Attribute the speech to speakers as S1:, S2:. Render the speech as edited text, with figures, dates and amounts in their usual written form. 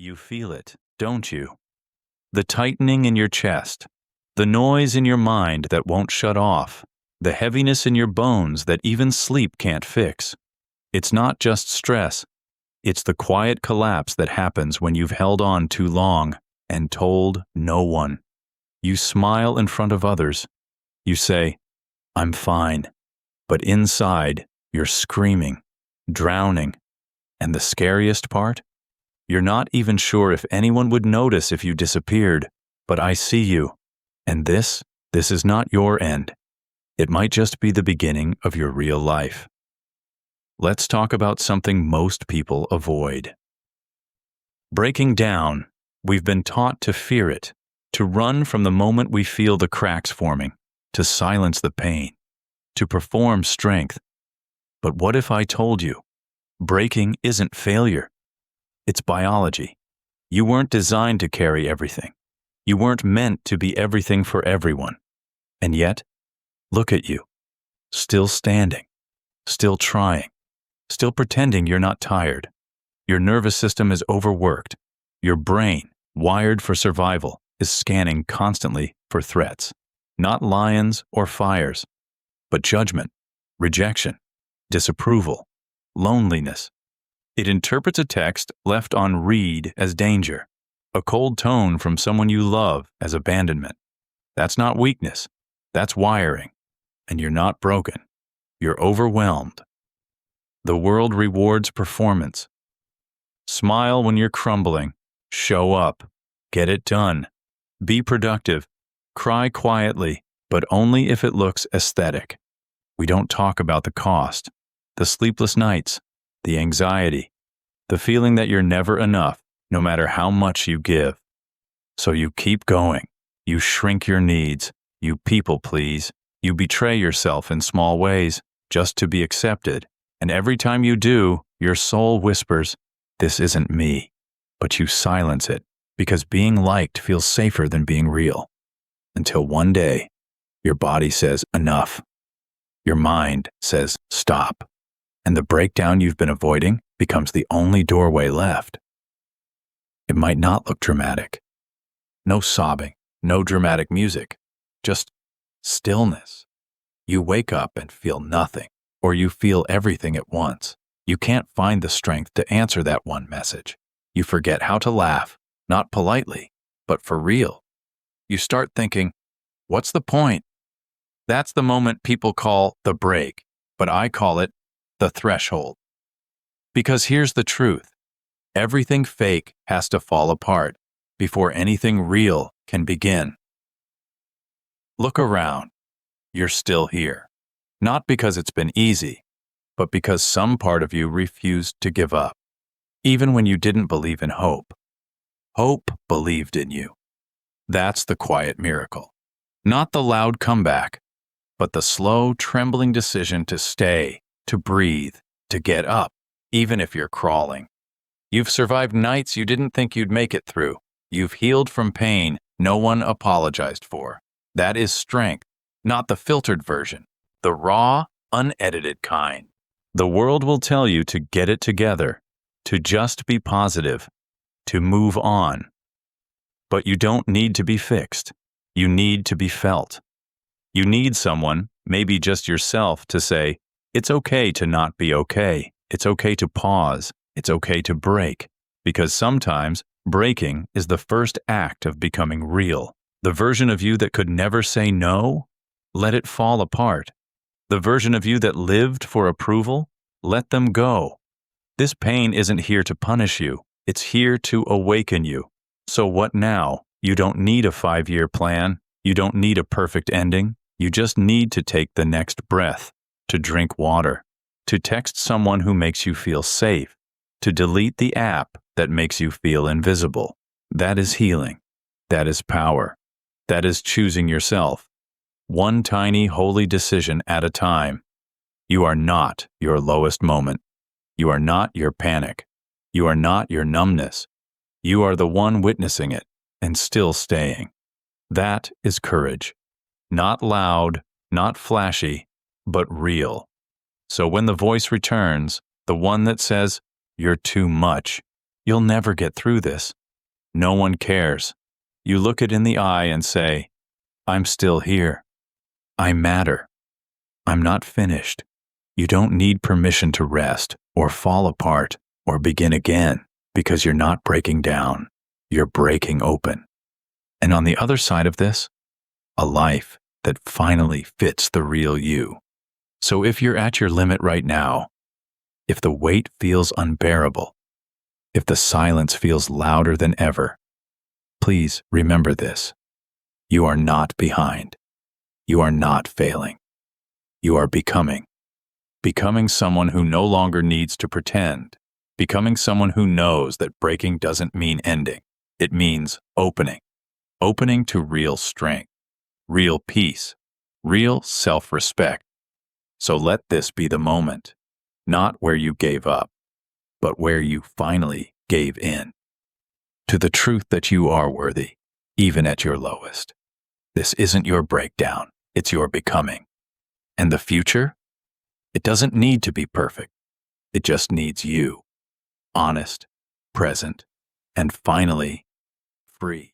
S1: You feel it, don't you? The tightening in your chest, the noise in your mind that won't shut off, the heaviness in your bones that even sleep can't fix. It's not just stress. It's the quiet collapse that happens when you've held on too long and told no one. You smile in front of others. You say, "I'm fine." But inside, you're screaming, drowning. And the scariest part? You're not even sure if anyone would notice if you disappeared, but I see you. And this is not your end. It might just be the beginning of your real life. Let's talk about something most people avoid. Breaking down. We've been taught to fear it, to run from the moment we feel the cracks forming, to silence the pain, to perform strength. But what if I told you, breaking isn't failure? It's biology. You weren't designed to carry everything. You weren't meant to be everything for everyone. And yet, look at you, still standing, still trying, still pretending you're not tired. Your nervous system is overworked. Your brain, wired for survival, is scanning constantly for threats. Not lions or fires, but judgment, rejection, disapproval, loneliness. It interprets a text left on read as danger, a cold tone from someone you love as abandonment. That's not weakness, that's wiring. And you're not broken. You're overwhelmed. The world rewards performance. Smile when you're crumbling. Show up. Get it done. Be productive. Cry quietly, but only if it looks aesthetic. We don't talk about the cost, the sleepless nights, the anxiety, the feeling that you're never enough, no matter how much you give. So you keep going. You shrink your needs. You people please. You betray yourself in small ways just to be accepted. And every time you do, your soul whispers, "This isn't me." But you silence it because being liked feels safer than being real. Until one day, your body says enough. Your mind says stop. And the breakdown you've been avoiding becomes the only doorway left. It might not look dramatic. No sobbing, no dramatic music, just stillness. You wake up and feel nothing, or you feel everything at once. You can't find the strength to answer that one message. You forget how to laugh, not politely, but for real. You start thinking, what's the point? That's the moment people call the break, but I call it the threshold. Because here's the truth. Everything fake has to fall apart before anything real can begin. Look around. You're still here. Not because it's been easy, but because some part of you refused to give up, even when you didn't believe in hope. Hope believed in you. That's the quiet miracle. Not the loud comeback, but the slow, trembling decision to stay, to breathe, to get up, even if you're crawling. You've survived nights you didn't think you'd make it through. You've healed from pain no one apologized for. That is strength, not the filtered version, the raw, unedited kind. The world will tell you to get it together, to just be positive, to move on. But you don't need to be fixed. You need to be felt. You need someone, maybe just yourself, to say, it's okay to not be okay. It's okay to pause. It's okay to break. Because sometimes breaking is the first act of becoming real. The version of you that could never say no, let it fall apart. The version of you that lived for approval, let them go. This pain isn't here to punish you. It's here to awaken you. So what now? You don't need a 5-year plan. You don't need a perfect ending. You just need to take the next breath, to drink water, to text someone who makes you feel safe, to delete the app that makes you feel invisible. That is healing. That is power. That is choosing yourself. One tiny holy decision at a time. You are not your lowest moment. You are not your panic. You are not your numbness. You are the one witnessing it and still staying. That is courage. Not loud, not flashy, but real. So when the voice returns, the one that says, "You're too much," You'll never get through this. No one cares. You look it in the eye and say, I'm still here. I matter. I'm not finished. You don't need permission to rest or fall apart or begin again because you're not breaking down. You're breaking open. And on the other side of this, a life that finally fits the real you. So if you're at your limit right now, if the weight feels unbearable, if the silence feels louder than ever, please remember this. You are not behind. You are not failing. You are becoming. Becoming someone who no longer needs to pretend. Becoming someone who knows that breaking doesn't mean ending. It means opening. Opening to real strength, real peace, real self-respect. So let this be the moment, not where you gave up, but where you finally gave in to the truth that you are worthy, even at your lowest. This isn't your breakdown, it's your becoming. And the future? It doesn't need to be perfect. It just needs you, honest, present, and finally, free.